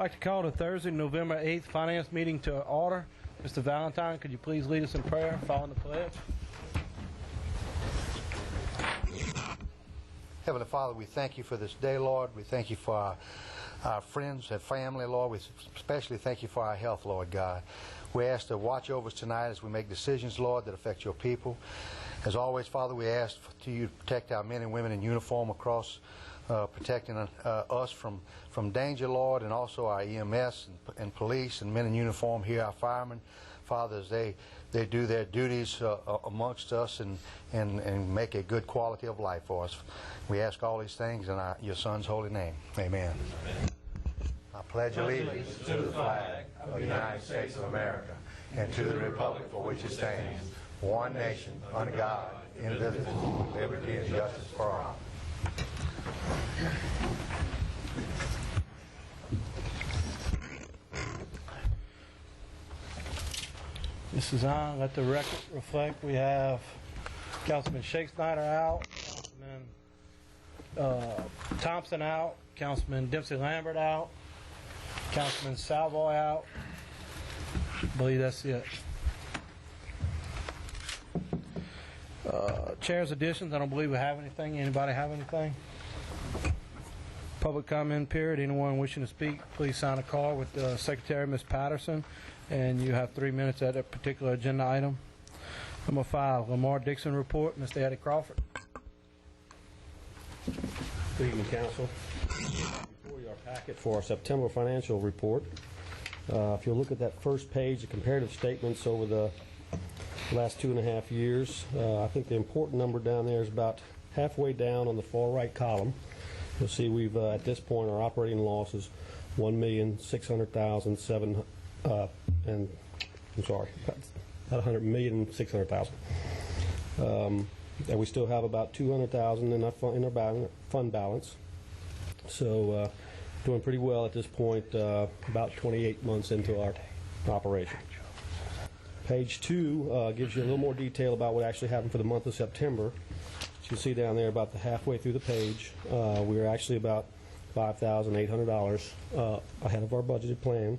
I'd like to call the Thursday, November 8th Finance meeting to order. Mr. Valentine, could you please lead us in prayer following the pledge? Heavenly Father, we thank you for this day, Lord. We thank you for our friends and family, Lord. We especially thank you for our health, Lord God. We ask to watch over us tonight as we make decisions, Lord, that affect your people. As always, Father, we ask to you to protect our men and women in uniform across, protecting us from danger, Lord, and also our EMS and police and men in uniform here, our firemen. Father, as they do their duties amongst us and make a good quality of life for us. We ask all these things in your Son's holy name. Amen. I pledge allegiance to the flag of the United States of America and to the republic for which it stands, one nation, under God, indivisible, with liberty and justice for all. This is on. Let the record reflect. We have Councilman Shake Snyder out, Councilman Thompson out, Councilman Dempsey Lambert out, Councilman Salvoy out. I believe that's it. Chair's additions. I don't believe we have anything. Anybody have anything? Public comment period. Anyone wishing to speak, please sign a card with Secretary Ms. Patterson, and you have 3 minutes at a particular agenda item. Number 5, Lamar Dixon report. Mr. Eddie Crawford. Good evening, Council. Before your packet for our September financial report, if you'll look at that first page, the comparative statements over the last 2.5 years, I think the important number down there is about halfway down on the far right column. You'll see we've at this point our operating loss is $1,600,007, and I'm sorry, about $100,600,000. And we still have about $200,000 in our fund balance. So doing pretty well at this point, about 28 months into our operation. Page 2 gives you a little more detail about what actually happened for the month of September. As you see down there, about the halfway through the page, we were actually about $5,800 ahead of our budgeted plan.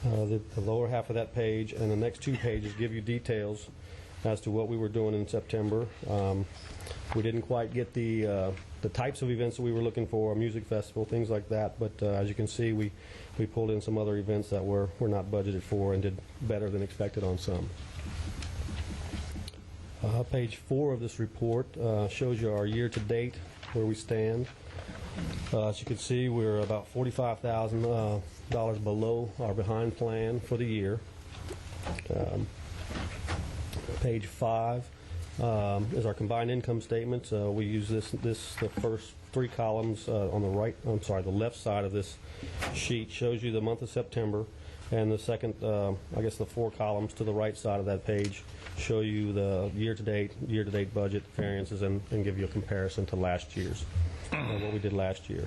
The lower half of that page and the next 2 pages give you details as to what we were doing in September. We didn't quite get the types of events that we were looking for, a music festival, things like that, but as you can see, we pulled in some other events that were not budgeted for and did better than expected on some. Page 4 of this report shows you our year-to-date, where we stand. As you can see, we're about $45,000 below our behind plan for the year. Page 5 is our combined income statement. We use the first 3 columns on the left side of this sheet shows you the month of September, and the second, I guess the 4 columns to the right side of that page show you the year-to-date budget variances and give you a comparison to last year's, what we did last year.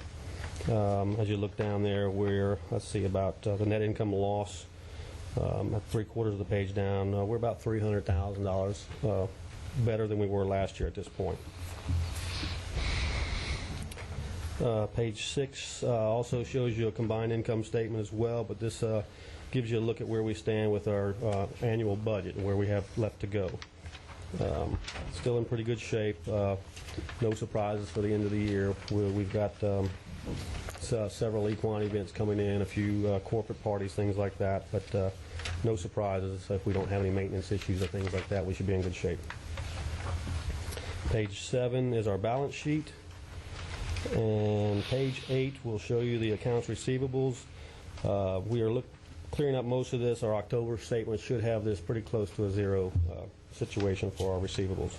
As you look down there, we're, let's see, about the net income loss, at 3/4 of the page down, we're about $300,000 better than we were last year at this point. Page 6 also shows you a combined income statement as well, but this gives you a look at where we stand with our annual budget and where we have left to go. Still in pretty good shape. No surprises for the end of the year. We've got several equine events coming in, a few corporate parties, things like that, but no surprises. If we don't have any maintenance issues or things like that, we should be in good shape. Page 7 is our balance sheet, and page 8 will show you the accounts receivables. We are clearing up most of this. Our October statement should have this pretty close to a zero situation for our receivables.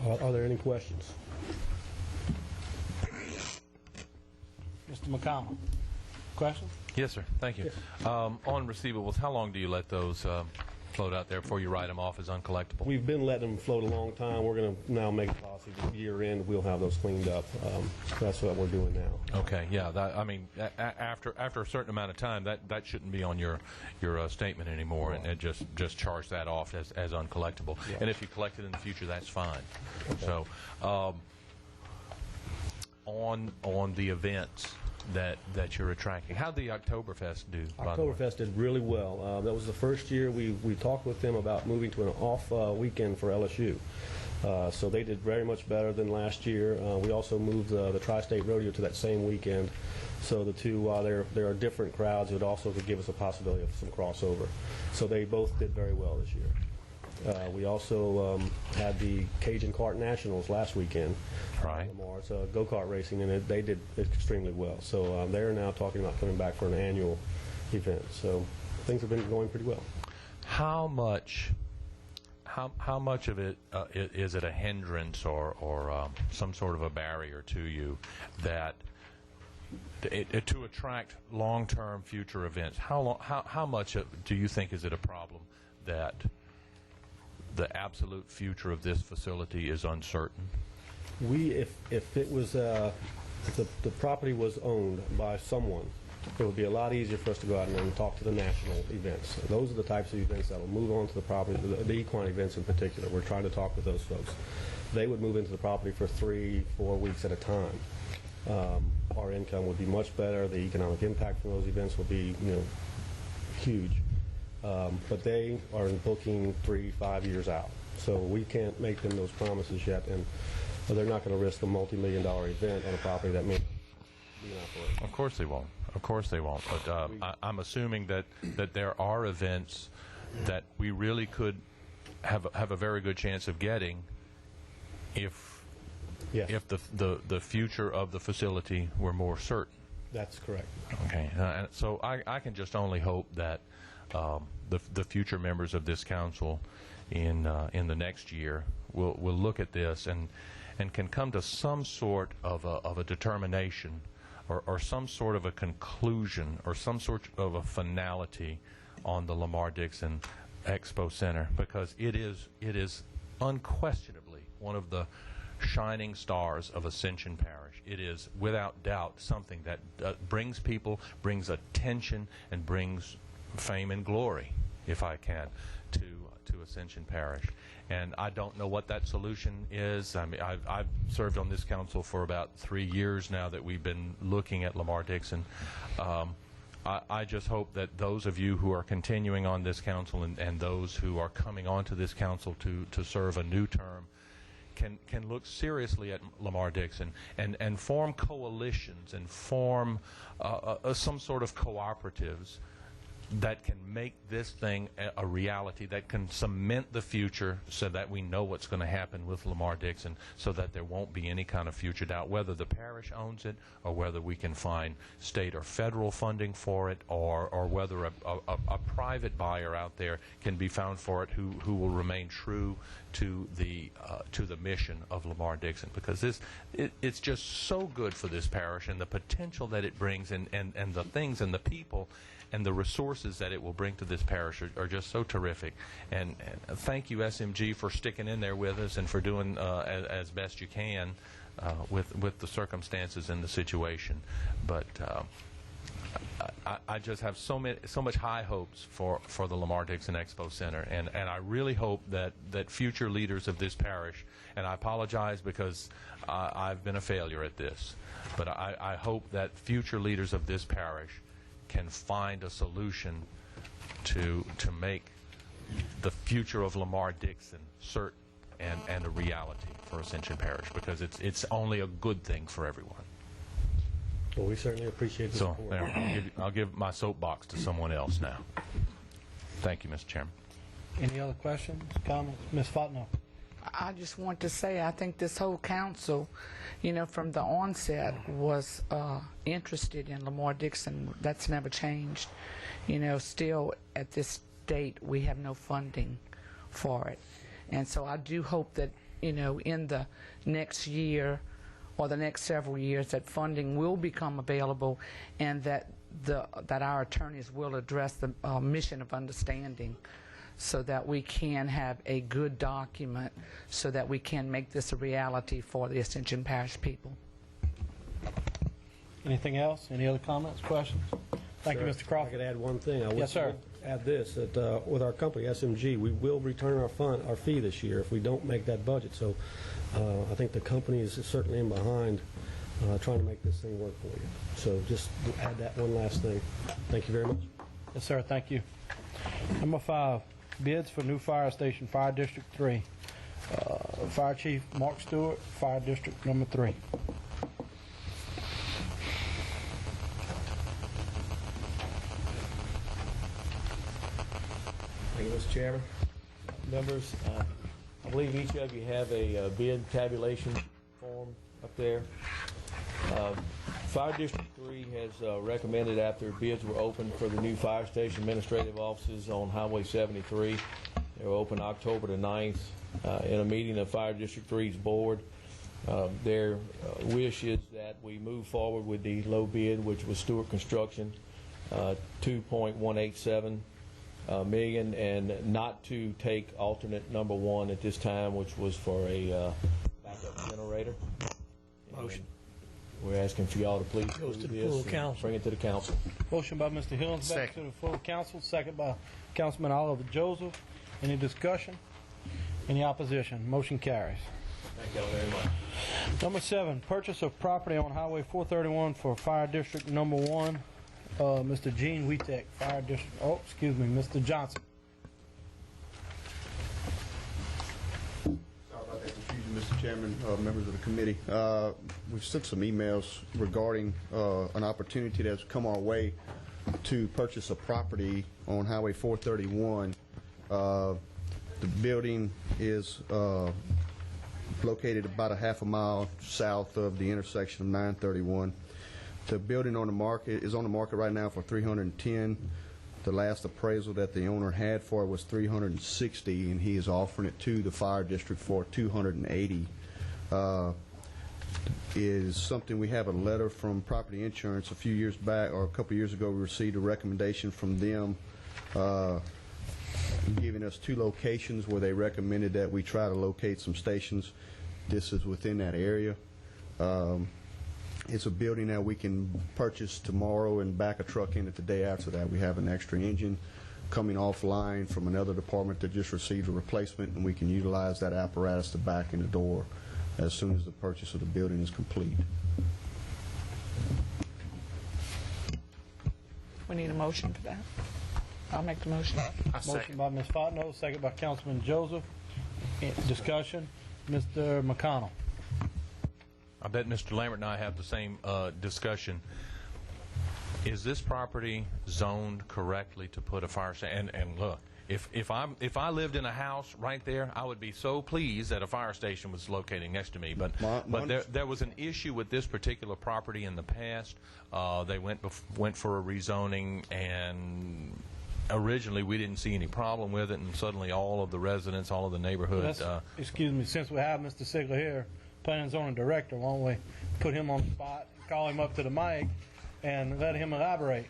Are there any questions? Mr. McConnell. Question? Yes, sir. Thank you. Yes. On receivables, how long do you let those float out there before you write them off as uncollectible? We've been letting them float a long time. We're going to now make a policy that year end we'll have those cleaned up. That's what we're doing now. Okay. Yeah. I mean, after a certain amount of time, that shouldn't be on your statement anymore, right. And just charge that off as uncollectible. Yeah. And if you collect it in the future, that's fine. Okay. So, on the events, that you're attracting. How'd the Oktoberfest do? by the way? Oktoberfest did really well. That was the first year we talked with them about moving to an off weekend for LSU. So they did very much better than last year. We also moved the Tri-State Rodeo to that same weekend. So the two, while there are different crowds, it would also could give us a possibility of some crossover. So they both did very well this year. We also had the Cajun Kart Nationals last weekend. Right. Lamar. It's go-kart racing, and they did extremely well. So they're now talking about coming back for an annual event. So things have been going pretty well. How much of it is it a hindrance or some sort of a barrier to you that to attract long-term future events? How much do you think is it a problem that the absolute future of this facility is uncertain? If it was if the property was owned by someone, it would be a lot easier for us to go out and talk to the national events. Those are the types of events that will move on to the property, the equine events in particular. We're trying to talk with those folks. They would move into the property for 3-4 weeks at a time. Our income would be much better. The economic impact from those events would be, huge. But they are booking 3-5 years out. So we can't make them those promises yet, and they're not going to risk a multi-million-dollar event on a property that may be an operation. Of course they won't. Of course they won't. But I'm assuming that there are events that we really could have a very good chance of getting if Yes. if the future of the facility were more certain. That's correct. Okay. And so I can just only hope that the future members of this council in the next year will look at this and can come to some sort of a determination or some sort of a conclusion or some sort of a finality on the Lamar-Dixon Expo Center, because it is unquestionably one of the shining stars of Ascension Parish. It is without doubt something that brings people, brings attention, and brings fame and glory, if I can, to Ascension Parish. And I don't know what that solution is. I mean, I've served on this council for about 3 years now that we've been looking at Lamar-Dixon. I just hope that those of you who are continuing on this council and those who are coming onto this council to serve a new term can look seriously at Lamar-Dixon and form coalitions and form some sort of cooperatives that can make this thing a reality, that can cement the future so that we know what's going to happen with Lamar-Dixon, so that there won't be any kind of future doubt, whether the parish owns it or whether we can find state or federal funding for it, or whether a private buyer out there can be found for it who will remain true to the mission of Lamar-Dixon, because it's just so good for this parish, and the potential that it brings and the things and the people and the resources that it will bring to this parish are just so terrific. And thank you, SMG, for sticking in there with us and for doing as best you can with the circumstances and the situation. But I just have so much high hopes for the Lamar-Dixon Expo Center, and I really hope that future leaders of this parish, and I apologize because I've been a failure at this, but I hope that future leaders of this parish can find a solution to make the future of Lamar-Dixon certain and a reality for Ascension Parish, because it's only a good thing for everyone. Well, we certainly appreciate the So support. there, I'll give my soapbox to someone else now. Thank you, Mr. Chairman. Any other questions, comments? Ms. Fontenot? I just want to say I think this whole council, from the onset was interested in Lamar-Dixon. That's never changed. Still at this date we have no funding for it. And so I do hope that, in the next year or the next several years that funding will become available, and that our attorneys will address the mission of understanding, so that we can have a good document, so that we can make this a reality for the Ascension Parish people. Anything else? Any other comments, questions? Thank you, Mr. If I Crawford. could add one thing. I would Yes, sir. add this, that with our company, SMG, we will return our fee this year if we don't make that budget. So I think the company is certainly in behind trying to make this thing work for you. So just add that one last thing. Thank you very much. Yes, sir. Thank you. Number 5, bids for new fire station, Fire District 3. Fire Chief Mark Stewart, Fire District number 3. Thank you, Mr. Chairman. Members, I believe each of you have a bid tabulation form up there. Fire District 3 has recommended, after bids were opened for the new fire station administrative offices on Highway 73, they were opened October the 9th in a meeting of Fire District 3's board. Their wish is that we move forward with the low bid, which was Stewart Construction, $2.187 million, and not to take alternate number 1 at this time, which was for a backup generator. Motion. We're asking for y'all to please Goes to the this full and council. bring it to the council. Motion by Mr. Hillens, back to the full council. Second by Councilman Oliver Joseph. Any discussion? Any opposition? Motion carries. Thank y'all very much. Number 7, purchase of property on Highway 431 for Fire District number 1. Mr. Gene Wietek, Fire District. Oh, excuse me, Mr. Johnson. Sorry about that confusion, Mr. Chairman, members of the committee. We've sent some emails regarding an opportunity that's come our way to purchase a property on Highway 431. The building is located about a half a mile south of the intersection of 931. The building on the market is on the market right now for $310. The last appraisal that the owner had for it was $360, and he is offering it to the fire district for $280. Is something we have a letter from Property Insurance a few years back, or a couple years ago. We received a recommendation from them giving us 2 locations where they recommended that we try to locate some stations. This is within that area. It's a building that we can purchase tomorrow and back a truck in it the day after that. We have an extra engine coming offline from another department that just received a replacement, and we can utilize that apparatus to back in the door as soon as the purchase of the building is complete. We need a motion for that. I'll make the motion. Motion by Ms. Fontenot, second by Councilman Joseph. Discussion. Mr. McConnell. I bet Mr. Lambert and I have the same discussion. Is this property zoned correctly to put a fire station? And look, if I lived in a house right there, I would be so pleased that a fire station was located next to me. But there was an issue with this particular property in the past. They went for a rezoning, and originally we didn't see any problem with it, and suddenly all of the residents, all of the neighborhood. Excuse me, since we have Mr. Sigler here, planning and zoning director, why don't we put him on the spot, call him up to the mic, and let him elaborate?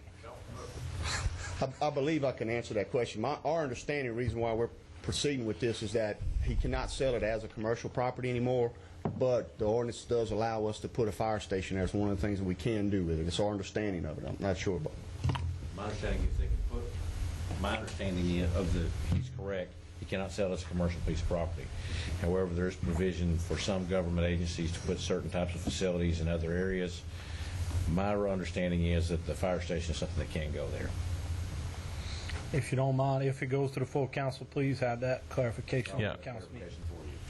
I believe I can answer that question. Our understanding, the reason why we're proceeding with this is that he cannot sell it as a commercial property anymore, but the ordinance does allow us to put a fire station there. It's one of the things that we can do with it. It's our understanding of it. I'm not sure about it. My understanding is they can put, my understanding of he's correct, he cannot sell it as a commercial piece of property. However, there is provision for some government agencies to put certain types of facilities in other areas. My understanding is that the fire station is something that can go there. If you don't mind, if it goes to the full council, please have that clarification. Yeah. On the council meeting.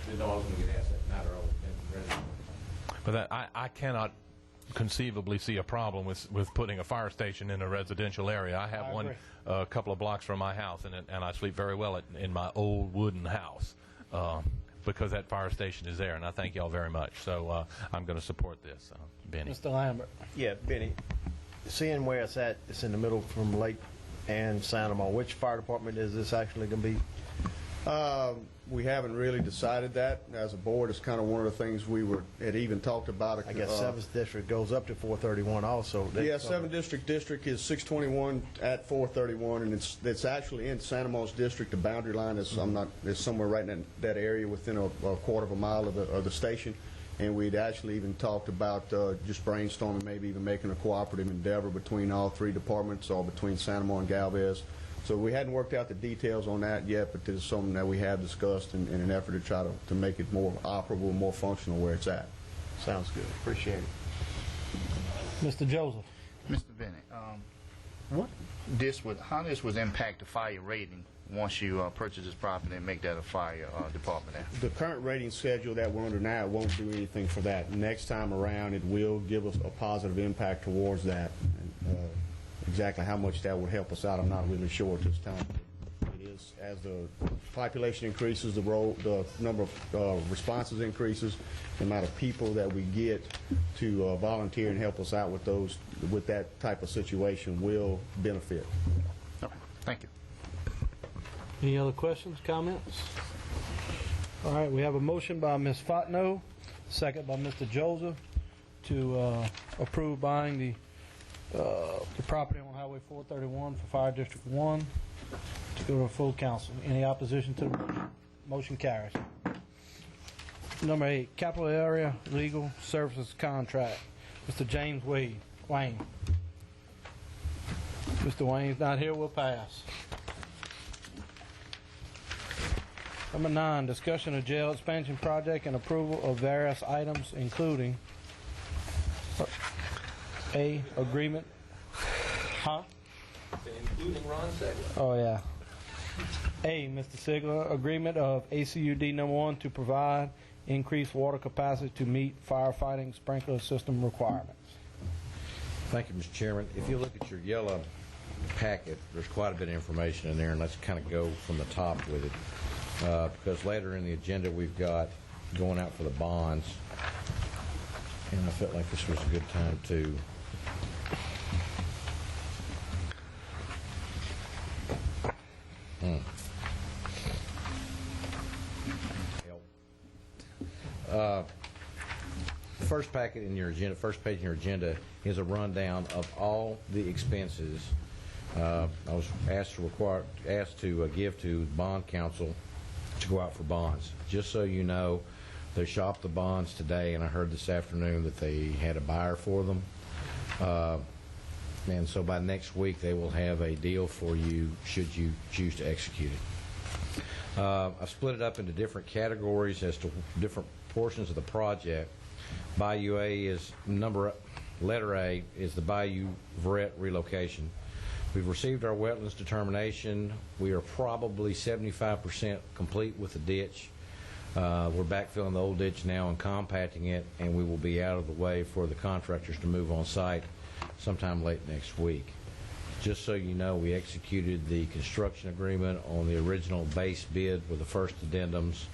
Didn't know I was going to get asked that matter. But I cannot conceivably see a problem with putting a fire station in a residential area. I have one a couple of blocks from my house, and I sleep very well in my old wooden house because that fire station is there, and I thank y'all very much. So I'm going to support this. Benny. Mr. Lambert. Yeah, Benny, seeing where it's at, it's in the middle from Lake and Sanamon. Which fire department is this actually going to be? We haven't really decided that. As a board, it's kind of one of the things we had even talked about. I guess 7th District goes up to 431 also. Yeah, 7th District is 621 at 431, and it's actually in Sanamon's district. The boundary line is somewhere right in that area within a quarter of a mile of the station. And we'd actually even talked about just brainstorming, maybe even making a cooperative endeavor between all 3 departments, or between Sanamon and Galvez. So we hadn't worked out the details on that yet, but this is something that we have discussed in an effort to try to make it more operable, more functional where it's at. Sounds good. Appreciate it. Mr. Joseph. Mr. Bennett, how this would impact the fire rating once you purchase this property and make that a fire department there? The current rating schedule that we're under now won't do anything for that. Next time around, it will give us a positive impact towards that. Exactly how much that would help us out, I'm not really sure at this time. It is, as the population increases, the number of responses increases, the amount of people that we get to volunteer and help us out with that type of situation will benefit. Okay, thank you. Any other questions, comments? All right, we have a motion by Ms. Fontenot, second by Mr. Joseph, to approve buying the property on Highway 431 for Fire District 1 to go to full council. Any opposition to the motion? Motion carries. Number 8, Capital Area Legal Services Contract. Mr. James Wayne. Mr. Wayne's not here, we'll pass. Number 9, discussion of jail expansion project and approval of various items, including A, agreement. Huh? Including Ron Segler. Oh, yeah. A, Mr. Sigler, agreement of ACUD number 1 to provide increased water capacity to meet firefighting sprinkler system requirements. Thank you, Mr. Chairman. If you look at your yellow packet, there's quite a bit of information in there, and let's kind of go from the top with it. Because later in the agenda we've got going out for the bonds, and I felt like this was a good time to first packet in your agenda, first page in your agenda is a rundown of all the expenses I was asked to give to bond counsel to go out for bonds. Just so you know, they shopped the bonds today, and I heard this afternoon that they had a buyer for them. And so by next week, they will have a deal for you should you choose to execute it. I've split it up into different categories as to different portions of the project. Bayou A is letter A is the Bayou Verret relocation. We've received our wetlands determination. We are probably 75% complete with the ditch. We're backfilling the old ditch now and compacting it, and we will be out of the way for the contractors to move on site sometime late next week. Just so you know, we executed the construction agreement on the original base bid with the first addendums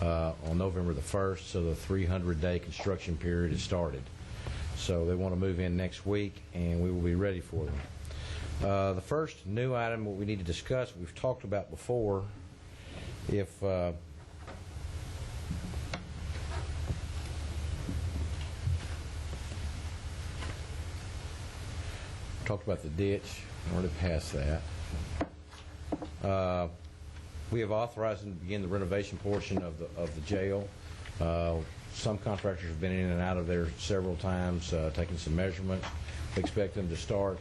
on November the 1st, so the 300-day construction period has started. So they want to move in next week, and we will be ready for them. The first new item what we need to discuss, we've talked about before, talked about the ditch. I already passed that. We have authorized them to begin the renovation portion of the jail. Some contractors have been in and out of there several times, taking some measurements. We expect them to start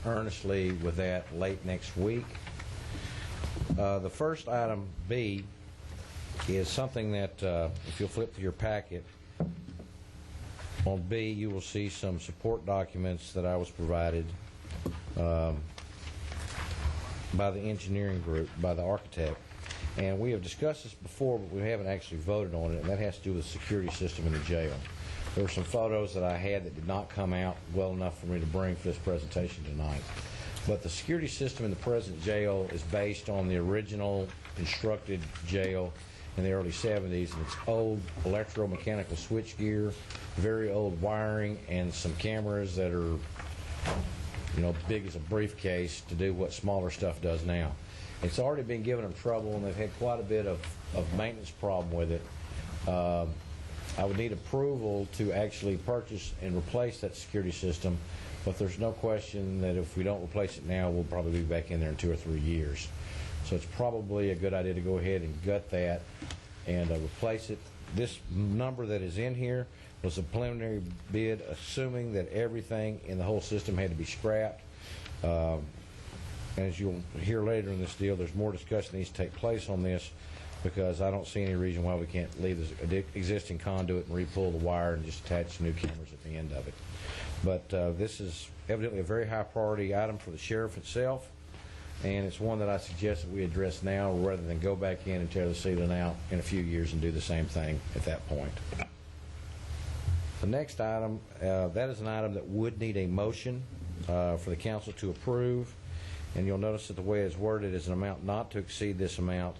earnestly with that late next week. The first item, B, is something that, if you'll flip to your packet, on B you will see some support documents that I was provided by the engineering group, by the architect. And we have discussed this before, but we haven't actually voted on it, and that has to do with the security system in the jail. There were some photos that I had that did not come out well enough for me to bring for this presentation tonight. But the security system in the present jail is based on the original constructed jail in the early 70s, and it's old electromechanical switchgear, very old wiring, and some cameras that are, big as a briefcase to do what smaller stuff does now. It's already been giving them trouble, and they've had quite a bit of maintenance problem with it. I would need approval to actually purchase and replace that security system, but there's no question that if we don't replace it now, we'll probably be back in there in 2 or 3 years. So it's probably a good idea to go ahead and gut that and replace it. This number that is in here was a preliminary bid, assuming that everything in the whole system had to be scrapped. As you'll hear later in this deal, there's more discussion that needs to take place on this, because I don't see any reason why we can't leave this existing conduit and re-pull the wire and just attach new cameras at the end of it. But this is evidently a very high priority item for the sheriff itself, and it's one that I suggest that we address now rather than go back in and tear the ceiling out in a few years and do the same thing at that point. The next item, that is an item that would need a motion for the council to approve, and you'll notice that the way it's worded is an amount not to exceed this amount,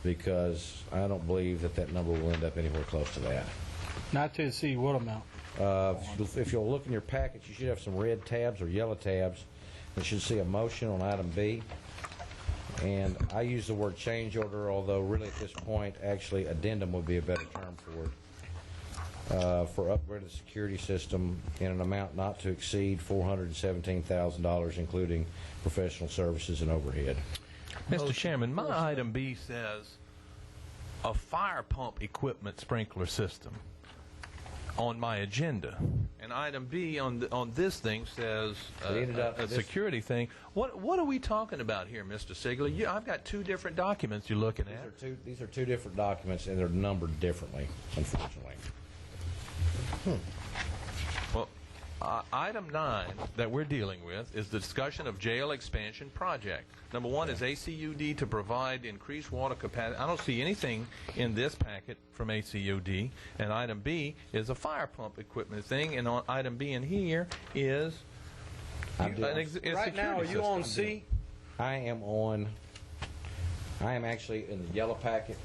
because I don't believe that that number will end up anywhere close to that. Not to exceed what amount? If you'll look in your package, you should have some red tabs or yellow tabs. You should see a motion on item B. And I use the word change order, although really at this point, actually addendum would be a better term for it, for upgrade of the security system in an amount not to exceed $417,000, including professional services and overhead. Mr. Chairman, my item B says a fire pump equipment sprinkler system on my agenda, and item B on this thing says a security thing. What are we talking about here, Mr. Sigler? I've got two different documents you're looking at. These are two different documents, and they're numbered differently, unfortunately. Well, item 9 that we're dealing with is the discussion of jail expansion project. Number 1 is ACUD to provide increased water capacity. I don't see anything in this packet from ACUD. And item B is a fire pump equipment thing. And on item B in here is right now, are you on C? I am actually in the yellow packet.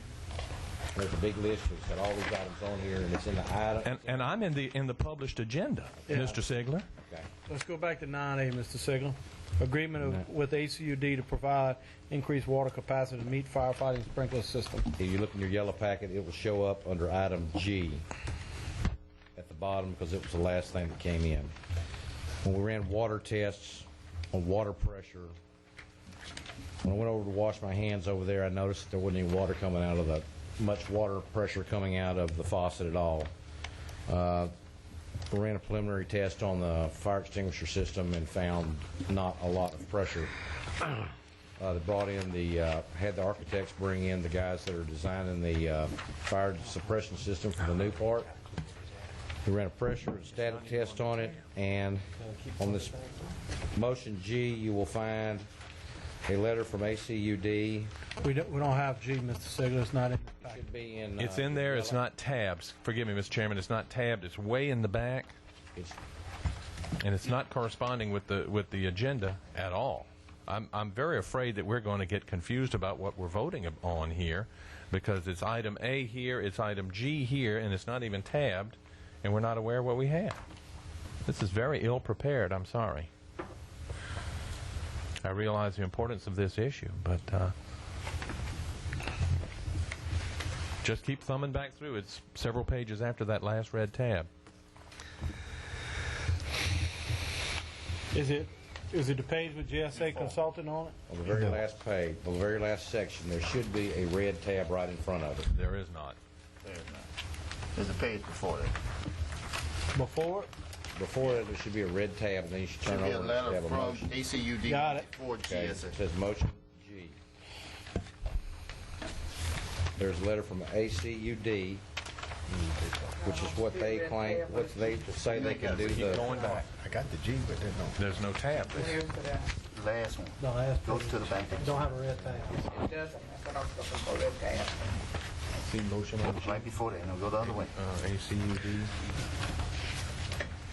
There's a big list. It's got all these items on here, and it's in the item. And I'm in the published agenda, yeah. Mr. Sigler. Okay. Let's go back to 9A, Mr. Sigler. Agreement with ACUD to provide increased water capacity to meet firefighting sprinkler system. If you look in your yellow packet, it will show up under item G at the bottom, because it was the last thing that came in. When we ran water tests on water pressure, when I went over to wash my hands over there, I noticed that there wasn't any water coming out of much water pressure coming out of the faucet at all. We ran a preliminary test on the fire extinguisher system and found not a lot of pressure. They brought in had the architects bring in the guys that are designing the fire suppression system for the new part. We ran a pressure and static test on it, and on this motion G, you will find a letter from ACUD. We don't have G, Mr. Sigler. It's not in the packet. Should be in. It's in there. It's not tabbed. Forgive me, Mr. Chairman. It's not tabbed. It's way in the back, and it's not corresponding with the agenda at all. I'm very afraid that we're going to get confused about what we're voting on here, because it's item A here, it's item G here, and it's not even tabbed, and we're not aware of what we have. This is very ill prepared. I'm sorry. I realize the importance of this issue, but just keep thumbing back through. It's several pages after that last red tab. Is it the page with GSA Consultant on it? On the very last page, on the very last section, there should be a red tab right in front of it. There is not. There's a page before that. Before it? Before that, there should be a red tab, and then you should turn over and have a motion. ACUD Got it. for Okay, it GSA. says motion G. There's a letter from ACUD, which is what they claim, what they say they can do. Going back. I got the G, but there's no. There's no tab. Last one. The last Go page. to the back. Don't have a red tag. It doesn't. That's what I was looking for, red tab. See motion on Right before that. Now go the other way. ACUD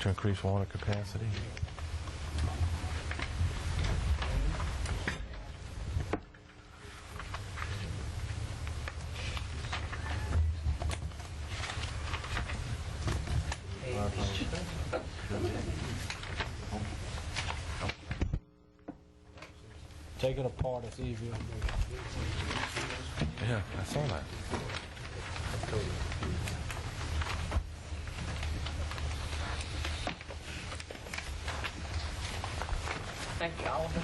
to increase water capacity. Take it apart. It's easier. Yeah, I saw that. Thank you, Alvin.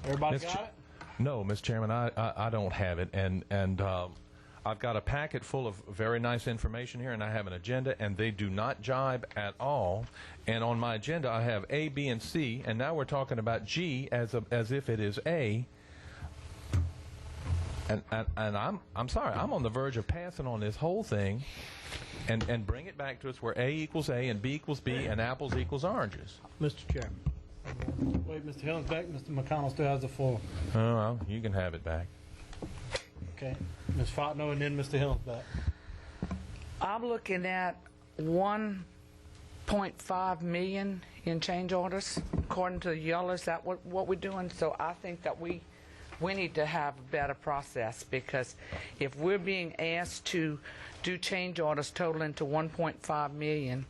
Everybody Mr. got it? No, Mr. Chairman, I don't have it, and I've got a packet full of very nice information here, and I have an agenda, and they do not jibe at all. And on my agenda, I have A, B, and C, and now we're talking about G as if it is A. And I'm sorry, I'm on the verge of passing on this whole thing and bring it back to us where A equals A and B equals B and apples equals oranges. Mr. Chairman. Wait, Mr. Hill's back. Mr. McConnell still has the floor. Oh, well, you can have it back. Okay. Ms. Fontenot and then Mr. Hill's back. I'm looking at 1.5 million in change orders, according to Yeller. Is that what we're doing? So I think that we need to have a better process, because if we're being asked to do change orders totaling to 1.5 million,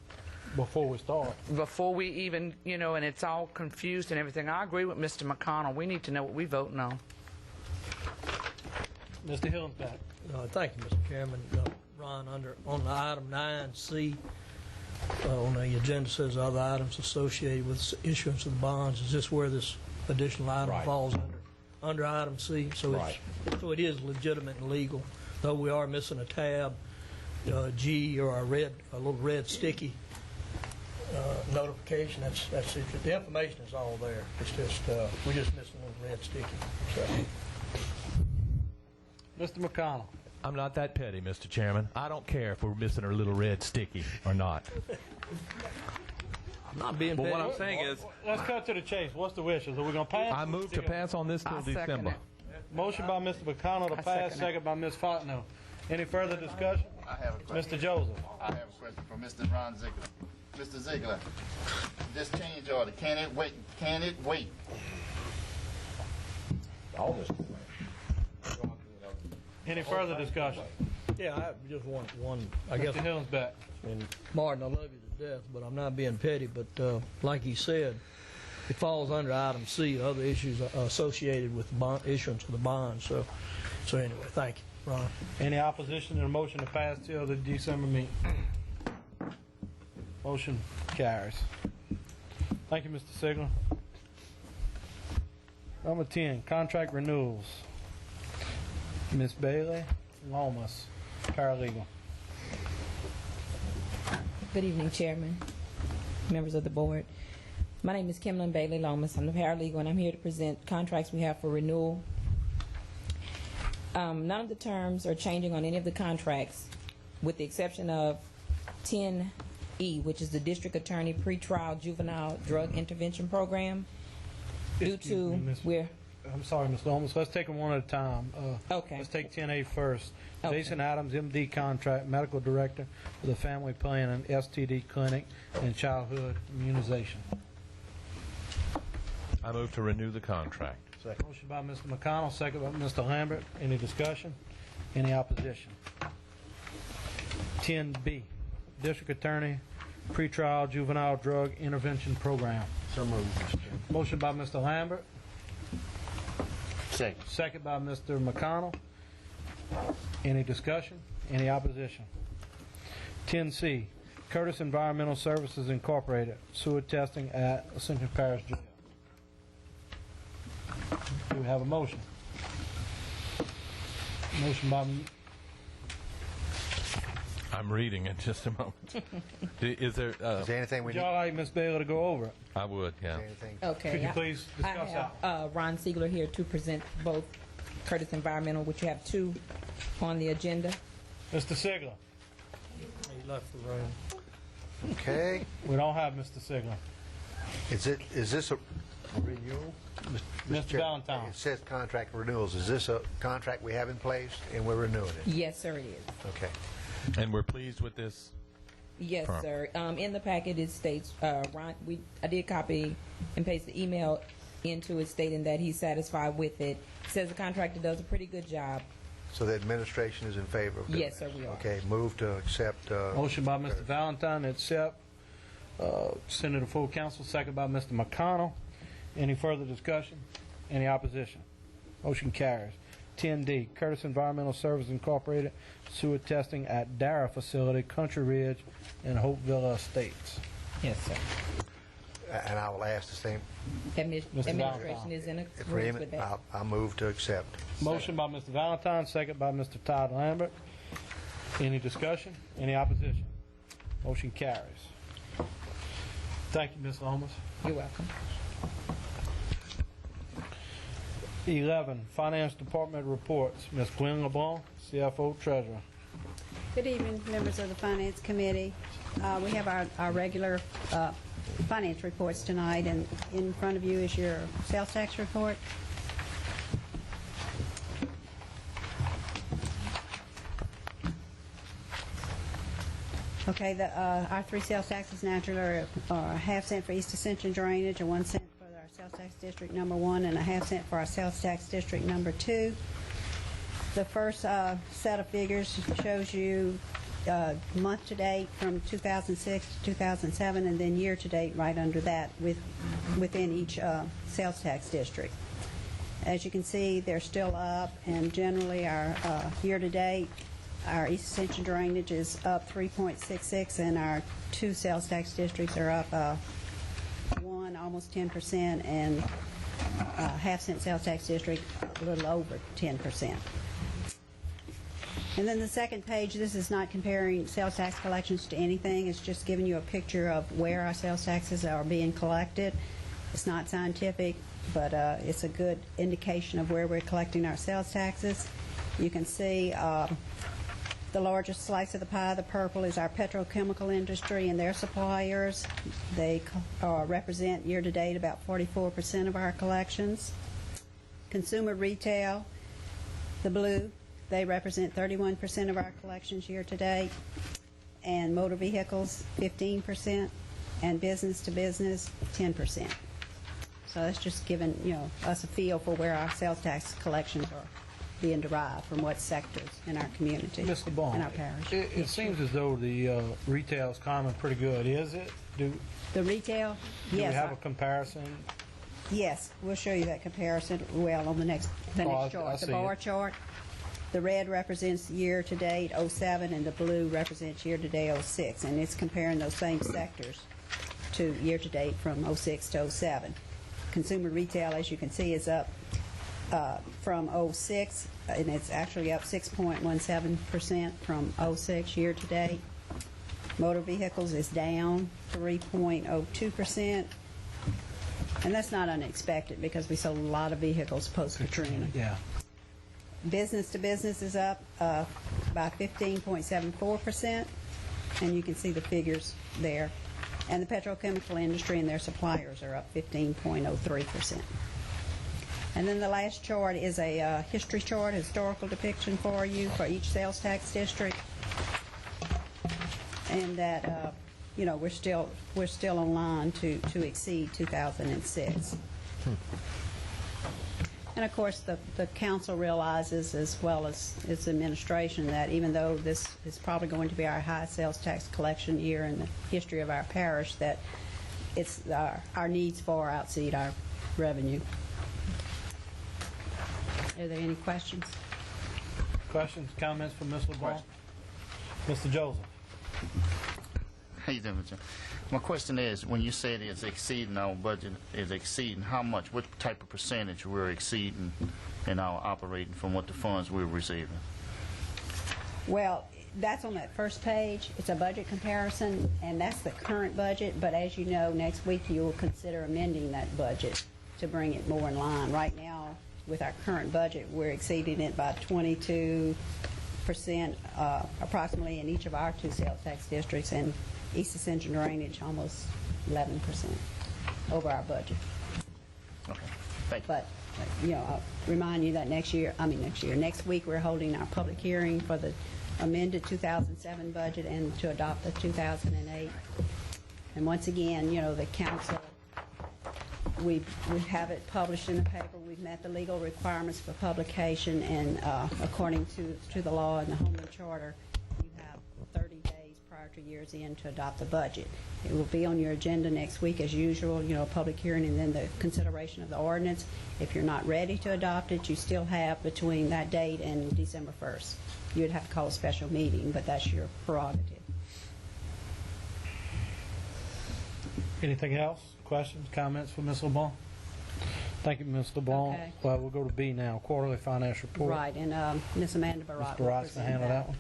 Before we start. before we even, and it's all confused and everything, I agree with Mr. McConnell. We need to know what we're voting on. Mr. Hill's back. Thank you, Mr. Chairman. Ron, on the item 9C, on the agenda says other items associated with issuance of the bonds. Is this where this additional item falls under item C? So so it is legitimate and legal, though we are missing a tab, G, or a little red sticky notification. That's it. The information is all there. It's just we're just missing a little red sticky. So. Mr. McConnell. I'm not that petty, Mr. Chairman. I don't care if we're missing our little red sticky or not. I'm not being petty. But what I'm saying is, Let's cut to the chase. What's the wishes? Are we going to pass? I move to pass on this till I'll second December. it. Motion by Mr. McConnell to I pass, second it. second by Ms. Fontenot. Any further discussion? I have a question. Mr. Joseph. I have a question for Mr. Ron Ziegler. Mr. Ziegler, this change order, can it wait? Can it wait? All this. Any further discussion? Yeah, I just want one. I guess. Mr. Hill's back. And Martin, I love you to death, but I'm not being petty. But like he said, it falls under item C, other issues associated with the bond issuance of the bond. So anyway, thank you, Ron. Any opposition to the motion to pass till the December meeting? Motion carries. Thank you, Mr. Sigler. Number 10, contract renewals. Ms. Bailey Lomas, paralegal. Good evening, Chairman, members of the board. My name is Kimlin Bailey Lomas. I'm the paralegal, and I'm here to present contracts we have for renewal. None of the terms are changing on any of the contracts, with the exception of 10E, which is the District Attorney Pretrial Juvenile Drug Intervention Program. I'm sorry, Ms. Lomas. Let's take them one at a time. Okay. Let's take 10A first. Okay. Jason Adams, MD contract, medical director for the Family Planning STD Clinic and Childhood Immunization. I move to renew the contract. Motion by Mr. McConnell, second by Mr. Lambert. Any discussion? Any opposition? 10B, District Attorney, Pretrial Juvenile Drug Intervention Program. So moved, Mr. Chairman. Motion by Mr. Lambert, Second. second by Mr. McConnell. Any discussion? Any opposition? 10C, Curtis Environmental Services Incorporated, sewer testing at Ascension Parish Jail. Do we have a motion? Motion by I'm reading it just a moment. Is there? Is there anything we Would need? y'all like Ms. Bailey to go over it? I would, yeah. Anything? Okay. Could you please I discuss have that? Ron Siegler here to present both Curtis Environmental, which you have two on the agenda. Mr. Sigler. He left the room. Okay. We don't have Mr. Sigler. Is this a renewal? Mr. Chair, Valentine. It says contract renewals. Is this a contract we have in place and we're renewing it? Yes, sir, it is. Okay. And we're pleased with this? Yes, Huh. sir. In the packet, it states, Ron, I did copy and paste the email into it stating that he's satisfied with it. Says the contractor does a pretty good job. So the administration is in favor of doing Yes, sir, this? we are. Okay, move to accept. Motion by Mr. Valentine to accept. Send it to full council. Second by Mr. McConnell. Any further discussion? Any opposition? Motion carries. 10D, Curtis Environmental Services Incorporated, sewer testing at Dara facility, Country Ridge, and Hope Villa Estates. Yes, sir. And I will ask the same. Administration Valentine. is in If agreement with that. I'll move to accept. Motion by Mr. Valentine, second by Mr. Todd Lambert. Any discussion? Any opposition? Motion carries. Thank you, Ms. Lomas. You're welcome. 11, Finance Department reports. Ms. Gwen LeBlanc, CFO Treasurer. Good evening, members of the Finance Committee. We have our regular finance reports tonight, and in front of you is your sales tax report. Okay, our three sales taxes naturally are a half-cent for East Ascension drainage, a 1 cent for our sales tax district number 1, and a half-cent for our sales tax district number 2. The first set of figures shows you month-to-date from 2006 to 2007, and then year-to-date right under that within each sales tax district. As you can see, they're still up, and generally our year-to-date, our East Ascension drainage is up 3.66, and our 2 sales tax districts are up 1, almost 10%, and half-cent sales tax district a little over 10%. And then the second page, this is not comparing sales tax collections to anything. It's just giving you a picture of where our sales taxes are being collected. It's not scientific, but it's a good indication of where we're collecting our sales taxes. You can see the largest slice of the pie, the purple, is our petrochemical industry and their suppliers. They represent year-to-date about 44% of our collections. Consumer retail, the blue, they represent 31% of our collections year-to-date. And motor vehicles, 15%, and business-to-business, 10%. So that's just giving us a feel for where our sales tax collections are being derived from what sectors in our community, Mr. Bond, in our parish. It seems as though the retail is coming pretty good. Is it? The retail? Do Yes. we have a comparison? Yes, we'll show you that comparison well on the next chart. The bar chart. The red represents year-to-date 07, and the blue represents year-to-date 06, and it's comparing those same sectors to year-to-date from 06 to 07. Consumer retail, as you can see, is up from 06, and it's actually up 6.17% from 06 year-to-date. Motor vehicles is down 3.02%, and that's not unexpected because we sold a lot of vehicles post-Katrina. Yeah. Business to business is up by 15.74%, and you can see the figures there. And the petrochemical industry and their suppliers are up 15.03%. And then the last chart is a history chart, historical depiction for you for each sales tax district, and that we're still on line to exceed 2006. And of course, the council realizes, as well as its administration, that even though this is probably going to be our highest sales tax collection year in the history of our parish, that it's our needs far exceed our revenue. Are there any questions? Questions, comments from Ms. LeBlanc? Mr. Joseph. How you doing, Mr. My question is, when you said it's exceeding our budget, is exceeding how much? What type of percentage we're exceeding in our operating from what the funds we're receiving? Well, that's on that first page. It's a budget comparison, and that's the current budget. But as you know, next week you will consider amending that budget to bring it more in line. Right now, with our current budget, we're exceeding it by 22% approximately in each of our 2 sales tax districts, and East Ascension drainage almost 11% over our budget. Okay, thank you. But I'll remind you that next week we're holding our public hearing for the amended 2007 budget and to adopt the 2008. And once again, the council, we have it published in the paper. We've met the legal requirements for publication, and according to the law and the Homeland Charter, you have 30 days prior to year's end to adopt the budget. It will be on your agenda next week as usual, a public hearing and then the consideration of the ordinance. If you're not ready to adopt it, you still have between that date and December 1st. You would have to call a special meeting, but that's your prerogative. Anything else? Questions, comments for Ms. LeBlanc? Thank you, Ms. LeBlanc. Okay. Well, we'll go to B now, quarterly finance report. Right, and Ms. Amanda Barat Mr. will Wright's going to present handle that one.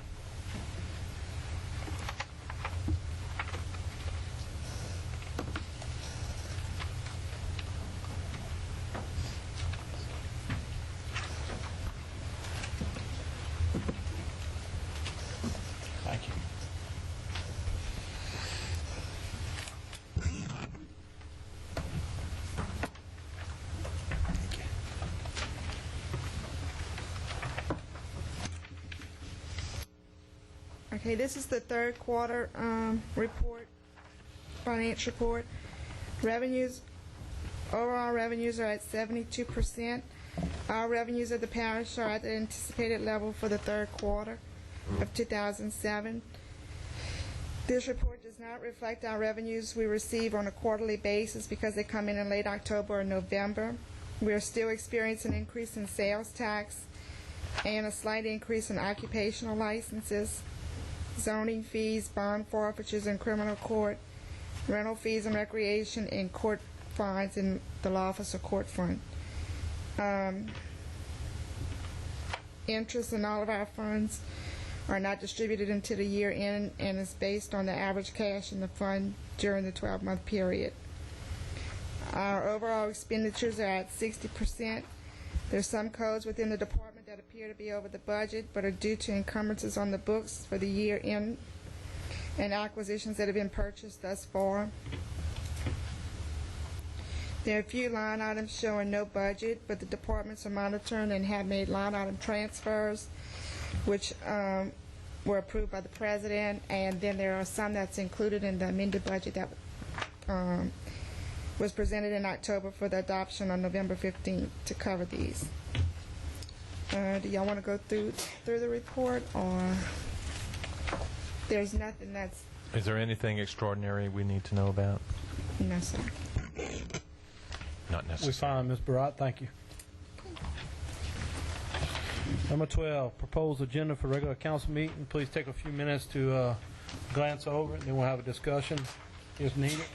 Okay, this is the third quarter report, financial report. Revenues, overall revenues are at 72%. Our revenues of the parish are at the anticipated level for the third quarter of 2007. This report does not reflect our revenues we receive on a quarterly basis because they come in late October or November. We are still experiencing an increase in sales tax and a slight increase in occupational licenses, zoning fees, bond forfeitures in criminal court, rental fees in recreation, and court fines in the law officer court fund. Interest in all of our funds are not distributed until the year end and is based on the average cash in the fund during the 12-month period. Our overall expenditures are at 60%. There's some codes within the department that appear to be over the budget but are due to encumbrances on the books for the year end and acquisitions that have been purchased thus far. There are a few line items showing no budget, but the departments are monitoring and have made line item transfers, which were approved by the president, and then there are some that's included in the amended budget that was presented in October for the adoption on November 15th to cover these. Do y'all want to go through the report, or there's nothing that's... Is there anything extraordinary we need to know about? No, sir. Not necessary. We fine, Ms. Barat. Thank you. Number 12, proposed agenda for regular council meeting. Please take a few minutes to glance over it, and then we'll have a discussion if needed.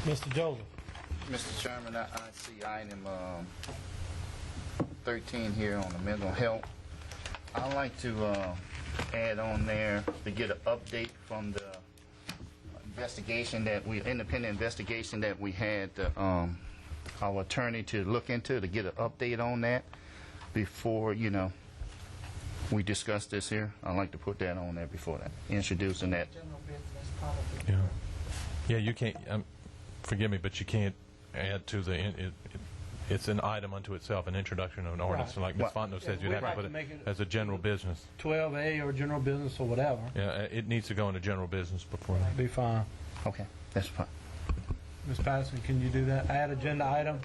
Mr. Joseph. Mr. Chairman, I see item 13 here on the mental health. I'd like to add on there to get an update from the independent investigation that we had our attorney to look into, to get an update on that before, we discuss this here. I'd like to put that on there before that, introducing that. Yeah, you can't, forgive me, but you can't add to the, it's an item unto itself, an introduction of an ordinance. Right. Like Ms. Fontenot says, you'd have to put it as a general business. 12A or general business or whatever. Yeah, it needs to go into general business before that. Be fine. Okay, that's fine. Ms. Patterson, can you do that? Add agenda item?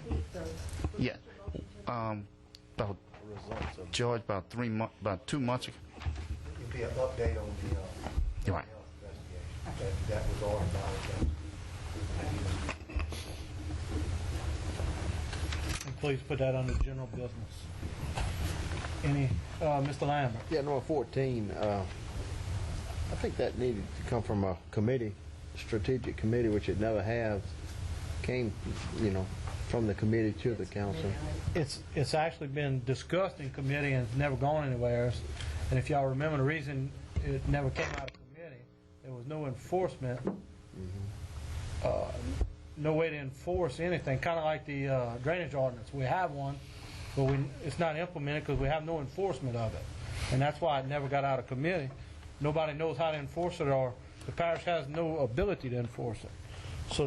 Yeah. About, George, about 2 months ago. It'd be an update on the Right. that was ordered by And please put that under general business. Any, Mr. Lambert? Yeah, number 14, I think that needed to come from a committee, strategic committee, which it never has. Came, from the committee to the council. It's actually been discussed in committee and it's never gone anywhere. And if y'all remember, the reason it never came out of committee, there was no enforcement, no way to enforce anything, kind of like the drainage ordinance. We have one, but it's not implemented because we have no enforcement of it. And that's why it never got out of committee. Nobody knows how to enforce it, or the parish has no ability to enforce it. So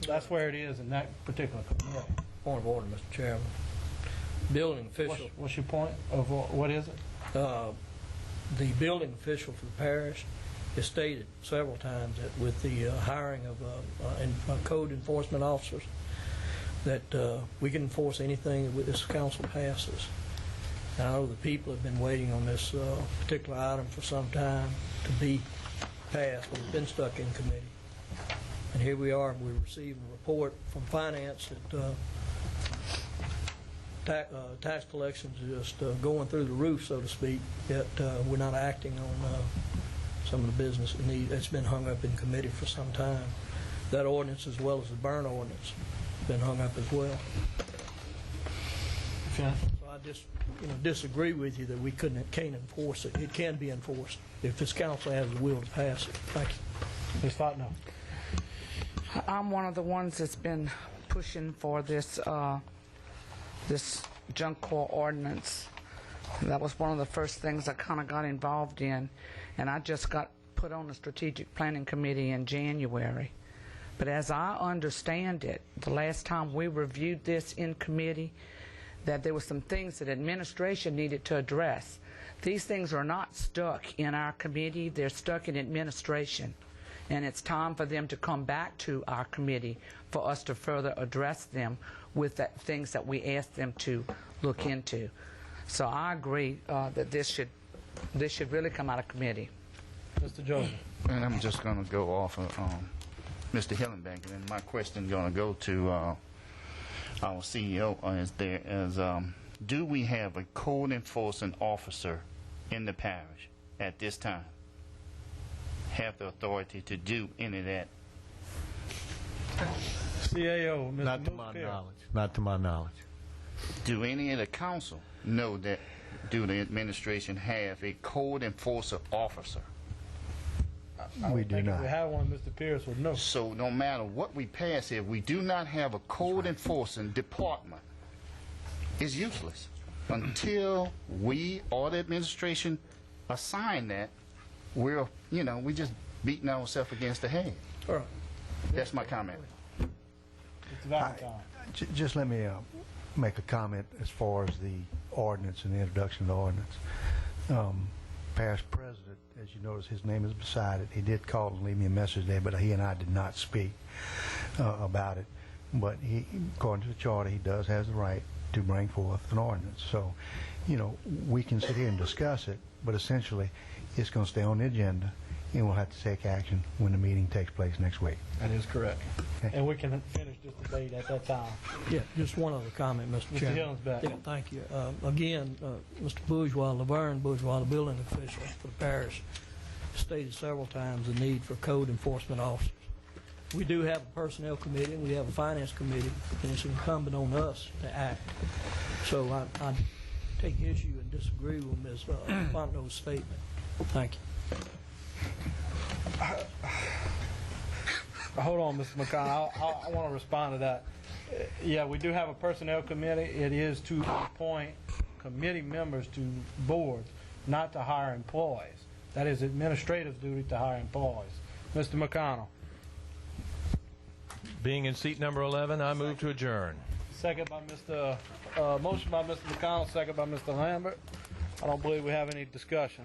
that's where it is in that particular committee. Point of order, Mr. Chairman. Building official. What's your point of what is it? The building official for the parish has stated several times that with the hiring of code enforcement officers, that we can enforce anything that this council passes. And I know the people have been waiting on this particular item for some time to be passed, but it's been stuck in committee. And here we are, we received a report from finance that tax collections is just going through the roof, so to speak, yet we're not acting on some of the business that's been hung up in committee for some time. That ordinance, as well as the burn ordinance, been hung up as well. Okay. So I just disagree with you that we can't enforce it. It can be enforced if this council has the will to pass it. Thank you. Ms. Fontenot. I'm one of the ones that's been pushing for this this junk core ordinance. That was one of the first things I kind of got involved in, and I just got put on the strategic planning committee in January. But as I understand it, the last time we reviewed this in committee, that there were some things that administration needed to address. These things are not stuck in our committee, they're stuck in administration. And it's time for them to come back to our committee for us to further address them with the things that we asked them to look into. So I agree that this should really come out of committee. Mr. Joseph. And I'm just going to go off of Mr. Hillenbeck, and my question is going to go to our CEO. Do we have a code enforcement officer in the parish at this time? Have the authority to do any of that? CAO, Mr. Not to my knowledge. Not to my knowledge. Do any of the council know that? Do the administration have a code enforcer officer? We do not. If we have one, Mr. Pierce would know. So no matter what we pass here, we do not have a code enforcing department. It's useless until we or the administration assign that. We just beating ourselves against the head. All right. That's my comment. Mr. Valentine. Just let me make a comment as far as the ordinance and the introduction of the ordinance. Parish president, as you notice, his name is beside it. He did call and leave me a message there, but he and I did not speak about it. But he, according to the charter, he does have the right to bring forth an ordinance. So, we can sit here and discuss it, but essentially it's going to stay on the agenda, and we'll have to take action when the meeting takes place next week. That is correct. Okay. And we can finish this debate at that time. Yeah, just one other comment, Mr. Chairman. Mr. Hill's back. Yeah, thank you. Again, Mr. Bourgeois, Laverne Bourgeois, the building official for the parish, stated several times the need for code enforcement officers. We do have a personnel committee, and we have a finance committee, and it's incumbent on us to act. So I take issue and disagree with Ms. Fontenot's statement. Thank you. Hold on, Mr. McConnell. I want to respond to that. Yeah, we do have a personnel committee. It is to appoint committee members to boards, not to hire employees. That is administrative duty to hire employees. Mr. McConnell. Being in seat number 11, I move to adjourn. Second by motion by Mr. McConnell, second by Mr. Lambert. I don't believe we have any discussion.